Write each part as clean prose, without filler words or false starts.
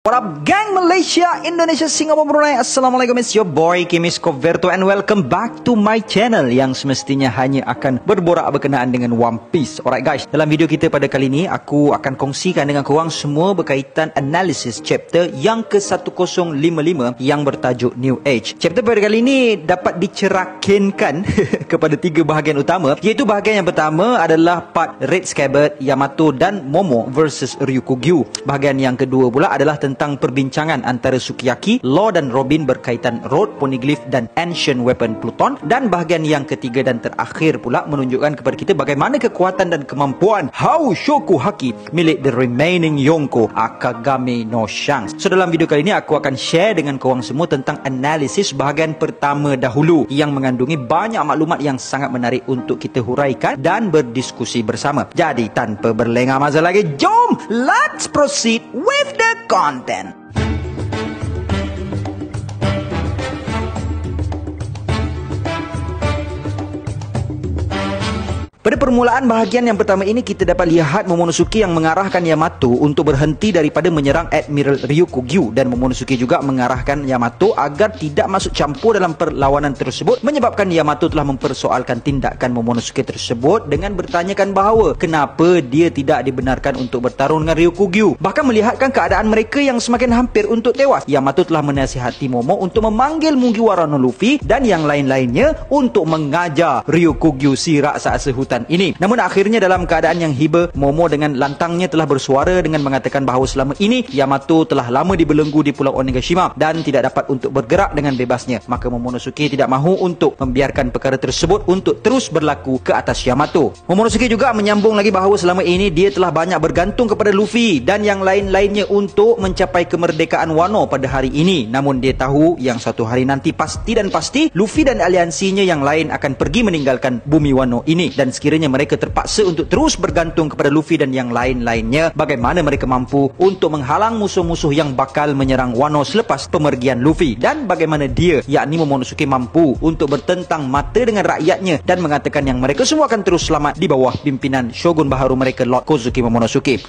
What up gang Malaysia, Indonesia, Singapura, Brunei. Assalamualaikum, it's your boy Kimis Koverto and welcome back to my channel yang semestinya hanya akan berborak berkenaan dengan One Piece. Alright guys, dalam video kita pada kali ini aku akan kongsikan dengan korang semua berkaitan analisis chapter yang ke-1055 yang bertajuk New Age. Chapter pada kali ini dapat dicerakinkan kepada 3 bahagian utama, iaitu bahagian yang pertama adalah part Red Scabbard, Yamato dan Momo versus Ryukugyu. Bahagian yang kedua pula adalah tentang perbincangan antara Sukiyaki, Law dan Robin berkaitan Road, Poneglyph dan Ancient Weapon Pluton. Dan bahagian yang ketiga dan terakhir pula menunjukkan kepada kita bagaimana kekuatan dan kemampuan Haoshoku Haki milik The Remaining Yonko Akagame no Shanks. So dalam video kali ini aku akan share dengan korang semua tentang analisis bahagian pertama dahulu yang mengandungi banyak maklumat yang sangat menarik untuk kita huraikan dan berdiskusi bersama. Jadi tanpa berlengah masa lagi, jom let's proceed with the content. Pada permulaan bahagian yang pertama ini kita dapat lihat Momonosuke yang mengarahkan Yamato untuk berhenti daripada menyerang Admiral Ryukugyu, dan Momonosuke juga mengarahkan Yamato agar tidak masuk campur dalam perlawanan tersebut, menyebabkan Yamato telah mempersoalkan tindakan Momonosuke tersebut dengan bertanyakan bahawa kenapa dia tidak dibenarkan untuk bertarung dengan Ryukugyu. Bahkan melihatkan keadaan mereka yang semakin hampir untuk tewas, Yamato telah menasihati Momo untuk memanggil Mugiwara no Luffy dan yang lain-lainnya untuk mengajar Ryukugyu si raksasa hutan ini. Namun akhirnya dalam keadaan yang hiba, Momo dengan lantangnya telah bersuara dengan mengatakan bahawa selama ini Yamato telah lama dibelenggu di Pulau Onigashima dan tidak dapat untuk bergerak dengan bebasnya. Maka Momonosuke tidak mahu untuk membiarkan perkara tersebut untuk terus berlaku ke atas Yamato. Momonosuke juga menyambung lagi bahawa selama ini dia telah banyak bergantung kepada Luffy dan yang lain-lainnya untuk mencapai kemerdekaan Wano pada hari ini. Namun dia tahu yang suatu hari nanti pasti Luffy dan aliansinya yang lain akan pergi meninggalkan bumi Wano ini, dan sekiranya mereka terpaksa untuk terus bergantung kepada Luffy dan yang lain-lainnya, bagaimana mereka mampu untuk menghalang musuh-musuh yang bakal menyerang Wano selepas pemergian Luffy, dan bagaimana dia, yakni Momonosuke, mampu untuk bertentang mata dengan rakyatnya dan mengatakan yang mereka semua akan terus selamat di bawah pimpinan Shogun baharu mereka, Lord Kozuki Momonosuke.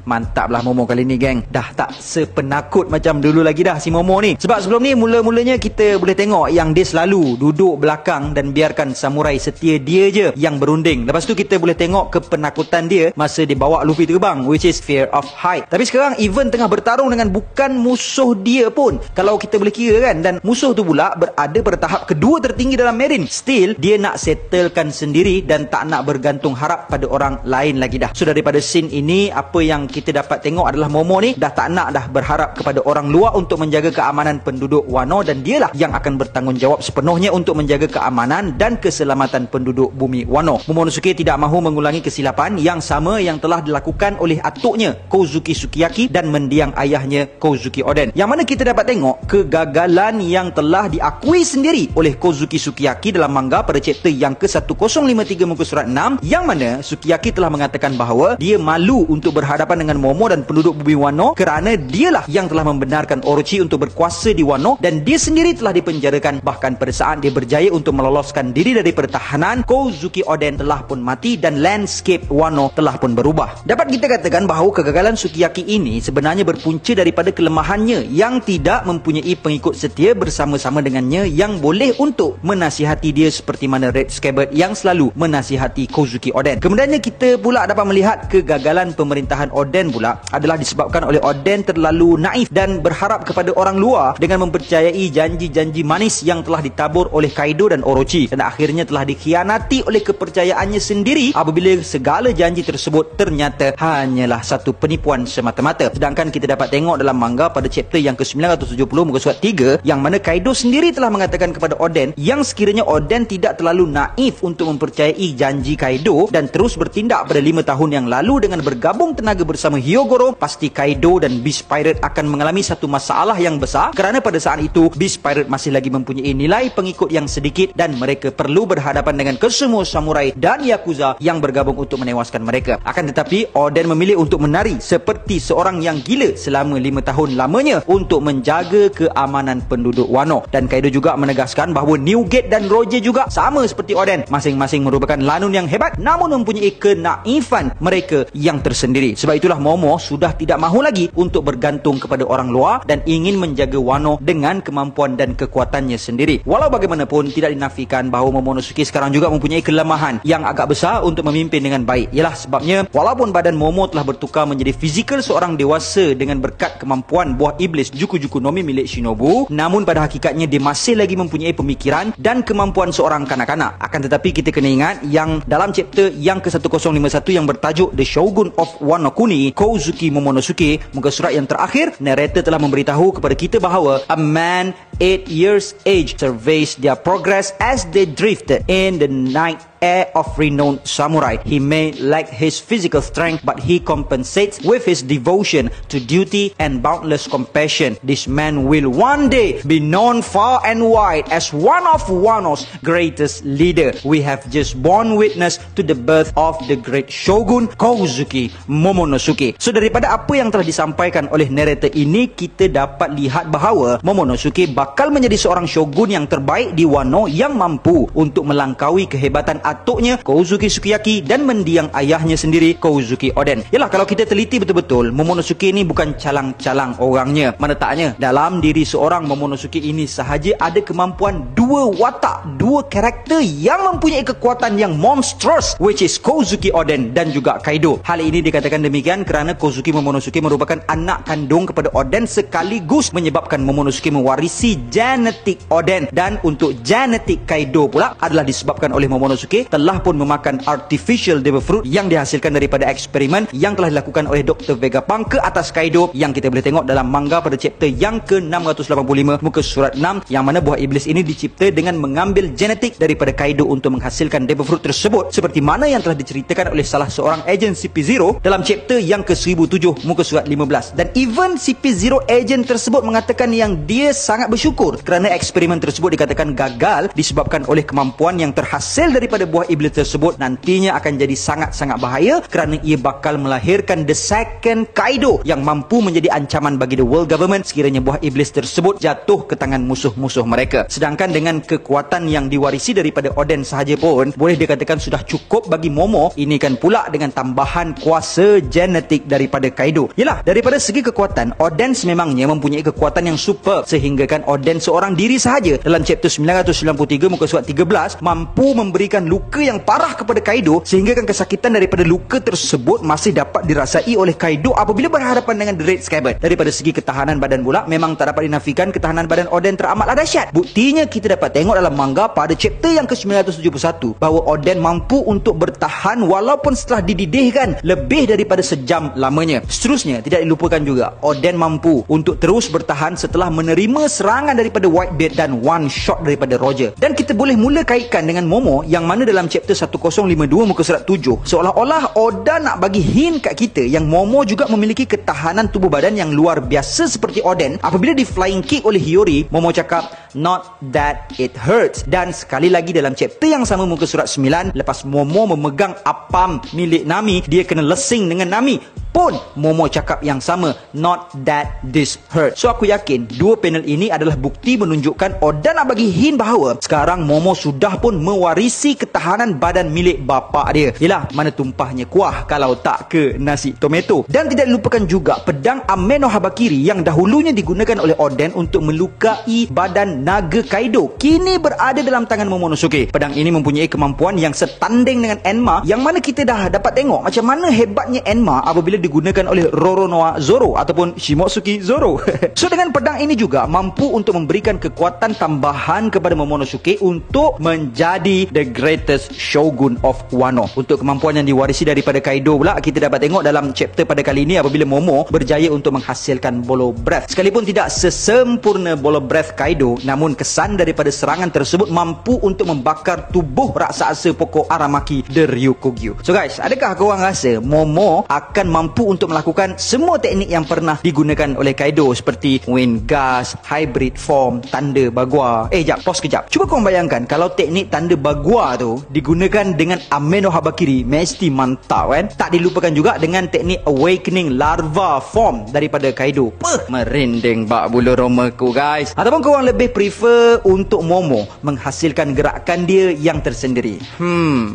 Mantaplah Momo kali ni geng. Dah tak sepenakut macam dulu lagi dah si Momo ni. Sebab sebelum ni mula-mulanya kita boleh tengok yang dia selalu duduk belakang dan biarkan samurai setia dia je yang berunding. Lepas tu kita boleh tengok kepenakutan dia masa dia bawa Luffy terbang, which is fear of height. Tapi sekarang even tengah bertarung dengan bukan musuh dia pun, kalau kita boleh kira kan, dan musuh tu pula berada pada tahap kedua tertinggi dalam Marine, still dia nak settlekan sendiri dan tak nak bergantung harap pada orang lain lagi dah. So daripada scene ini apa yang kita dapat tengok adalah Momo ni dah tak nak dah berharap kepada orang luar untuk menjaga keamanan penduduk Wano, dan dialah yang akan bertanggungjawab sepenuhnya untuk menjaga keamanan dan keselamatan penduduk bumi Wano. Momonosuke tidak mahu mengulangi kesilapan yang sama yang telah dilakukan oleh atuknya Kozuki Sukiyaki dan mendiang ayahnya Kozuki Oden, yang mana kita dapat tengok kegagalan yang telah diakui sendiri oleh Kozuki Sukiyaki dalam manga pada chapter yang ke-1053 muka surat 6, yang mana Sukiyaki telah mengatakan bahawa dia malu untuk berhadapan dengan Momo dan penduduk bumi Wano kerana dialah yang telah membenarkan Orochi untuk berkuasa di Wano, dan dia sendiri telah dipenjarakan. Bahkan pada saat dia berjaya untuk meloloskan diri dari pertahanan, Kozuki Oden telah pun mati dan landscape Wano telah pun berubah. Dapat kita katakan bahawa kegagalan Sukiyaki ini sebenarnya berpunca daripada kelemahannya yang tidak mempunyai pengikut setia bersama-sama dengannya yang boleh untuk menasihati dia seperti mana Red Scabbard yang selalu menasihati Kozuki Oden. Kemudiannya kita pula dapat melihat kegagalan pemerintahan Oden pula adalah disebabkan oleh Oden terlalu naif dan berharap kepada orang luar dengan mempercayai janji-janji manis yang telah ditabur oleh Kaido dan Orochi, dan akhirnya telah dikhianati oleh kepercayaannya sendiri apabila segala janji tersebut ternyata hanyalah satu penipuan semata-mata. Sedangkan kita dapat tengok dalam manga pada chapter yang ke-970 muka surat 3, yang mana Kaido sendiri telah mengatakan kepada Oden yang sekiranya Oden tidak terlalu naif untuk mempercayai janji Kaido dan terus bertindak pada 5 tahun yang lalu dengan bergabung tenaga bersama Hyogoro, pasti Kaido dan Beast Pirate akan mengalami satu masalah yang besar, kerana pada saat itu Beast Pirate masih lagi mempunyai nilai pengikut yang sedikit dan mereka perlu berhadapan dengan kesemua samurai dan Yakuza yang bergabung untuk menewaskan mereka. Akan tetapi Oden memilih untuk menari seperti seorang yang gila selama 5 tahun lamanya untuk menjaga keamanan penduduk Wano. Dan Kaido juga menegaskan bahawa Newgate dan Roger juga sama seperti Oden, masing-masing merupakan lanun yang hebat namun mempunyai kenaifan mereka yang tersendiri. Sebab itu itulah Momo sudah tidak mahu lagi untuk bergantung kepada orang luar dan ingin menjaga Wano dengan kemampuan dan kekuatannya sendiri. Walau bagaimanapun, tidak dinafikan bahawa Momonosuke sekarang juga mempunyai kelemahan yang agak besar untuk memimpin dengan baik. Ialah sebabnya, walaupun badan Momo telah bertukar menjadi fizikal seorang dewasa dengan berkat kemampuan buah iblis Juku-Juku no Mi milik Shinobu, namun pada hakikatnya dia masih lagi mempunyai pemikiran dan kemampuan seorang kanak-kanak. Akan tetapi kita kena ingat yang dalam chapter yang ke-1051 yang bertajuk The Shogun of Wano Kuni, Kozuki Momonosuke, muka surat yang terakhir, narrator telah memberitahu kepada kita bahawa a man 8 years age surveys their progress as they drifted in the night air of renowned samurai. He may lack his physical strength, but he compensates with his devotion to duty and boundless compassion. This man will one day be known far and wide as one of Wano's greatest leader. We have just borne witness to the birth of the great shogun Kozuki Momonosuke. So daripada apa yang telah disampaikan oleh narrator ini, kita dapat lihat bahawa Momonosuke bakal menjadi seorang shogun yang terbaik di Wano yang mampu untuk melangkaui kehebatan atuknya Kozuki Sukiyaki dan mendiang ayahnya sendiri Kozuki Oden. Yalah, kalau kita teliti betul-betul, Momonosuke ini bukan calang-calang orangnya. Mana taknya, dalam diri seorang Momonosuke ini sahaja ada kemampuan dua watak, dua karakter yang mempunyai kekuatan yang monstrous, which is Kozuki Oden dan juga Kaido. Hal ini dikatakan demikian kerana Kozuki Momonosuke merupakan anak kandung kepada Oden sekaligus menyebabkan Momonosuke mewarisi genetik Oden, dan untuk genetik Kaido pula adalah disebabkan oleh Momonosuke telah pun memakan artificial devil fruit yang dihasilkan daripada eksperimen yang telah dilakukan oleh Dr. Vegapunk ke atas Kaido, yang kita boleh tengok dalam manga pada chapter yang ke-685 muka surat 6, yang mana buah iblis ini dicipta dengan mengambil genetik daripada Kaido untuk menghasilkan devil fruit tersebut, seperti mana yang telah diceritakan oleh salah seorang agent CP0 dalam chapter yang ke-1007 muka surat 15. Dan even CP0 agent tersebut mengatakan yang dia sangat bersyukur kerana eksperimen tersebut dikatakan gagal disebabkan oleh kemampuan yang terhasil daripada buah iblis tersebut nantinya akan jadi sangat-sangat bahaya kerana ia bakal melahirkan the second Kaido yang mampu menjadi ancaman bagi the world government sekiranya buah iblis tersebut jatuh ke tangan musuh-musuh mereka. Sedangkan dengan kekuatan yang diwarisi daripada Oden sahaja pun boleh dikatakan sudah cukup bagi Momo. Ini kan pula dengan tambahan kuasa genetik daripada Kaido. Yalah, daripada segi kekuatan, Oden sememangnya mempunyai kekuatan yang super, sehingga kan Oden seorang diri sahaja dalam chapter 993 muka surat 13 mampu memberikan luka yang parah kepada Kaido, sehingga kan kesakitan daripada luka tersebut masih dapat dirasai oleh Kaido apabila berhadapan dengan The Red Scabbard. Daripada segi ketahanan badan pula, memang tak dapat dinafikan ketahanan badan Oden teramatlah dahsyat. Buktinya kita dapat tengok dalam manga pada chapter yang ke-971 bahawa Oden mampu untuk bertahan walaupun setelah dididihkan lebih daripada sejam lamanya. Seterusnya, tidak dilupakan juga Oden mampu untuk terus bertahan setelah menerima serangan daripada Whitebeard dan one shot daripada Roger. Dan kita boleh mula kaitkan dengan Momo, yang mana dalam chapter 1052 muka surat 7 seolah-olah Oda nak bagi hint kat kita yang Momo juga memiliki ketahanan tubuh badan yang luar biasa seperti Oden. Apabila di flying kick oleh Hiyori, Momo cakap not that it hurts. Dan sekali lagi dalam chapter yang sama muka surat 9, lepas Momo memegang apam milik Nami, dia kena lesing dengan Nami pun Momo cakap yang sama, not that this hurt. So aku yakin dua panel ini adalah bukti menunjukkan Oda nak bagi hint bahawa sekarang Momo sudah pun mewarisi ketahanan badan milik bapa dia. Yelah, mana tumpahnya kuah kalau tak ke nasi tomato. Dan tidak dilupakan juga pedang Ame no Habakiri yang dahulunya digunakan oleh Oden untuk melukai badan naga Kaido kini berada dalam tangan Momonosuke. Pedang ini mempunyai kemampuan yang setanding dengan Enma, yang mana kita dah dapat tengok macam mana hebatnya Enma apabila digunakan oleh Roronoa Zoro ataupun Shimotsuki Zoro. So dengan pedang ini juga mampu untuk memberikan kekuatan tambahan kepada Momonosuke untuk menjadi the greatest shogun of Wano. Untuk kemampuan yang diwarisi daripada Kaido pula, kita dapat tengok dalam chapter pada kali ini apabila Momo berjaya untuk menghasilkan Bolo Breath. Sekalipun tidak sesempurna Bolo Breath Kaido, namun kesan daripada serangan tersebut mampu untuk membakar tubuh raksasa pokok Aramaki the Ryukugyu. So guys, adakah korang rasa Momo akan mampu untuk melakukan semua teknik yang pernah digunakan oleh Kaido seperti Wind Gust, Hybrid Form, Tanda Bagua? Jap, pause kejap. Cuba korang bayangkan kalau teknik Tanda Bagua tu digunakan dengan Ame no Habakiri, mesti mantap kan? Tak dilupakan juga dengan teknik Awakening Larva Form daripada Kaido. Merinding bak bulu romaku guys. Ataupun korang lebih prefer untuk Momo menghasilkan gerakan dia yang tersendiri?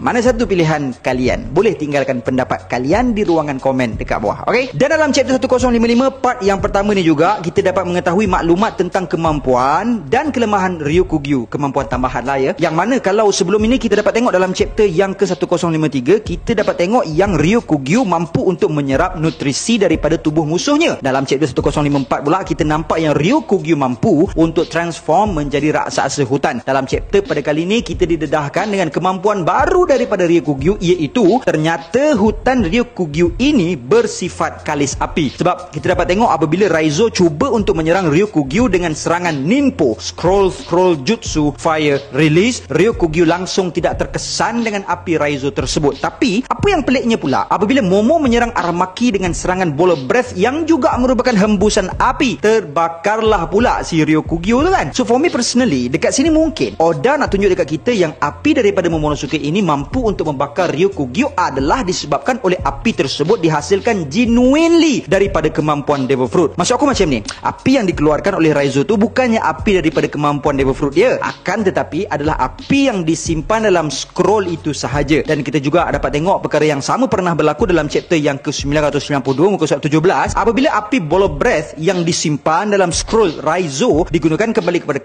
Mana satu pilihan kalian? Boleh tinggalkan pendapat kalian di ruangan komen dekat bawah. Okey. Dan dalam chapter 1055 part yang pertama ni juga kita dapat mengetahui maklumat tentang kemampuan dan kelemahan Ryukugyu, kemampuan tambahan lah ya. Yang mana kalau sebelum ini kita dapat tengok dalam chapter yang ke-1053, kita dapat tengok yang Ryukugyu mampu untuk menyerap nutrisi daripada tubuh musuhnya. Dalam chapter 1054 pula kita nampak yang Ryukugyu mampu untuk transform menjadi raksasa hutan. Dalam chapter pada kali ini kita didedahkan dengan kemampuan baru daripada Ryukugyu, iaitu ternyata hutan Ryukugyu ini bersifat kalis api. Sebab kita dapat tengok apabila Raizo cuba untuk menyerang Ryukugyu dengan serangan Ninpo, scroll jutsu fire release, Ryukugyu langsung tidak terkesan dengan api Raizo tersebut. Tapi apa yang peliknya pula, apabila Momo menyerang Aramaki dengan serangan bola breath yang juga merupakan hembusan api, terbakarlah pula si Ryukugyu tu kan. So for me personally, dekat sini mungkin Oda nak tunjuk dekat kita yang api daripada Momonosuke ini mampu untuk membakar Ryukugyu adalah disebabkan oleh api tersebut dihasilkan genuinely daripada kemampuan Devil Fruit. Maksud aku macam ni, api yang dikeluarkan oleh Raizo tu bukannya api daripada kemampuan Devil Fruit dia, akan tetapi adalah api yang disimpan dalam scroll itu sahaja. Dan kita juga dapat tengok perkara yang sama pernah berlaku dalam chapter yang ke-992 muka surat 17, apabila api bola breath yang disimpan dalam scroll Raizo digunakan kembali kepada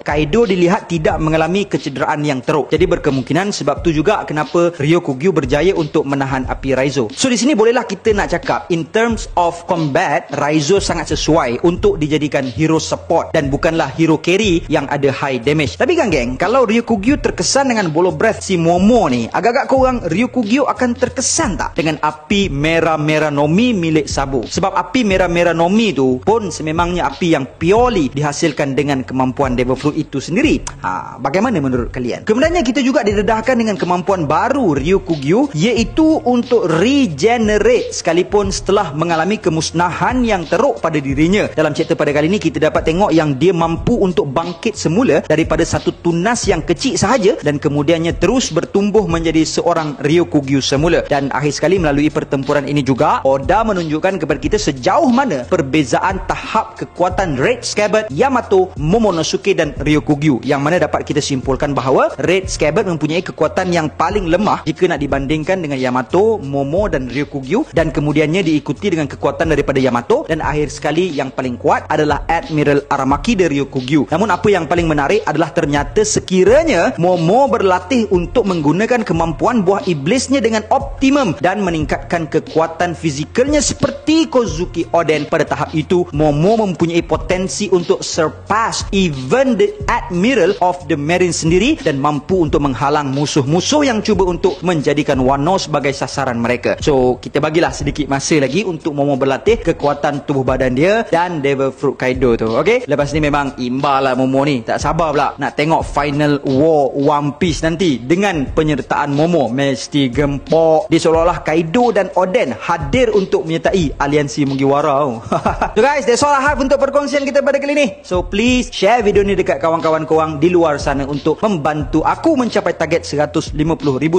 Kaido dilihat tidak mengalami kecederaan yang teruk. Jadi berkemungkinan sebab tu juga kenapa Ryukugyu berjaya untuk menahan api Raizo. So di sini bolehlah kita nak cakap in terms of combat, Raizo sangat sesuai untuk dijadikan hero support dan bukanlah hero carry yang ada high damage. Tapi kan geng, kalau Ryukugyu terkesan dengan bola breath si Momo ni, agak-agak korang Ryukugyu akan terkesan tak dengan api merah-merah Nomi milik Sabo? Sebab api merah-merah Nomi tu pun sememangnya api yang purely dihasilkan dengan kemampuan Devil Fruit itu sendiri. Bagaimana menurut kalian? Kemudiannya kita juga didedahkan dengan kemampuan baru Ryukugyu, iaitu untuk regenerate sekalipun setelah mengalami kemusnahan yang teruk pada dirinya. Dalam chapter pada kali ini kita dapat tengok yang dia mampu untuk bangkit semula daripada satu tunas yang kecil sahaja dan kemudiannya terus bertumbuh menjadi seorang Ryukugyu semula. Dan akhir sekali melalui pertempuran ini juga Oda menunjukkan kepada kita sejauh mana perbezaan tahap kekuatan Red Scabbard, Yamato, Momonosuke dan Ryukugyu, yang mana dapat kita simpulkan bahawa Red Scabbard mempunyai kekuatan yang paling lemah jika nak dibandingkan dengan Yamato, Momo dan Ryukugyu, dan kemudiannya diikuti dengan kekuatan daripada Yamato, dan akhir sekali yang paling kuat adalah Admiral Aramaki dari Ryukugyu. Namun apa yang paling menarik adalah ternyata sekiranya Momo berlatih untuk menggunakan kemampuan buah iblisnya dengan optimum dan meningkatkan kekuatan fizikalnya seperti Kozuki Oden, pada tahap itu Momo mempunyai potensi untuk surpass even the Admiral of the Marine sendiri dan mampu untuk menghalang musuh-musuh yang cuba untuk menjadikan Wano sebagai sasaran mereka. So kita bagilah sedikit masa lagi untuk Momo berlatih kekuatan tubuh badan dia dan Devil Fruit Kaido tu. Okay, lepas ni memang imbal lah Momo ni. Tak sabar pula nak tengok final war One Piece nanti dengan penyertaan Momo. Mesti gempok. Dia seolah-olah Kaido dan Oden hadir untuk menyertai aliansi Mugiwara. So guys, that's all I have untuk perkongsian kita pada kali ni. So please share video ni dekat kawan-kawan korang di luar sana untuk membantu aku mencapai target 150,000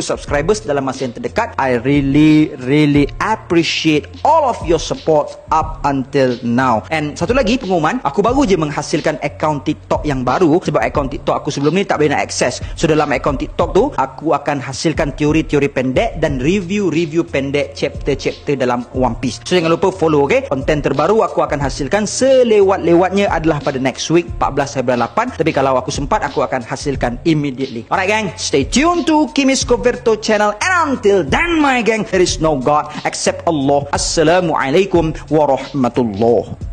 subscribers dalam masa yang terdekat. I really appreciate all of your support up until now. And satu lagi pengumuman, aku baru je menghasilkan akaun TikTok yang baru sebab akaun TikTok aku sebelum ni tak boleh nak akses. So dalam akaun TikTok tu aku akan hasilkan teori-teori pendek dan review pendek chapter-chapter dalam One Piece. So jangan lupa follow, okay? Konten terbaru aku akan hasilkan selewat-lewatnya adalah pada next week 14 hari bulan 8. Tapi kalau aku sempat aku akan hasilkan immediately. Alright gang, stay tuned to Kimis Coverto channel, and until then my gang, there is no God except Allah. Assalamualaikum warahmatullahi